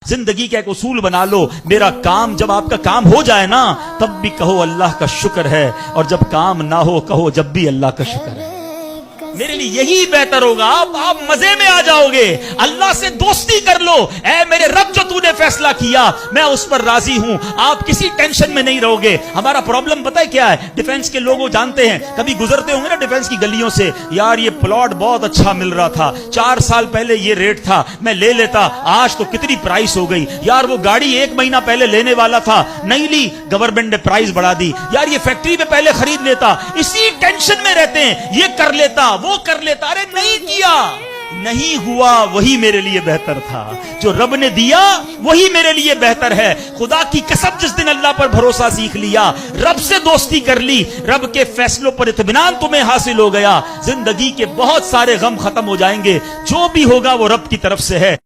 जिंदगी का एक उसूल बना लो, मेरा काम, जब आपका काम हो जाए ना तब भी कहो अल्लाह का शुक्र है, और जब काम ना हो कहो जब भी अल्लाह का शुक्र है। मेरे लिए यही बेहतर होगा। आप मजे में आ जाओगे, अल्लाह से दोस्ती कर लो। ऐ मेरे रब, जो तूने फैसला किया मैं उस पर राजी हूं। आप किसी टेंशन में नहीं रहोगे। हमारा प्रॉब्लम पता है क्या है? डिफेंस के लोग जानते हैं, कभी गुजरते होंगे ना डिफेंस की गलियों से, यार ये प्लॉट बहुत अच्छा मिल रहा था, 4 साल पहले ये रेट था, मैं ले लेता, आज तो कितनी प्राइस हो गई। यार वो गाड़ी 1 महीना पहले लेने वाला था, नहीं ली, गवर्नमेंट ने प्राइस बढ़ा दी। यार ये फैक्ट्री में पहले खरीद लेता। इसी टेंशन में रहते हैं, ये कर लेता, वो कर लेता। अरे नहीं किया, नहीं हुआ, वही मेरे लिए बेहतर था। जो रब ने दिया वही मेरे लिए बेहतर है। खुदा की कसम, जिस दिन अल्लाह पर भरोसा सीख लिया, रब से दोस्ती कर ली, रब के फैसलों पर इत्मीनान तुम्हें हासिल हो गया, जिंदगी के बहुत सारे गम खत्म हो जाएंगे। जो भी होगा वो रब की तरफ से है।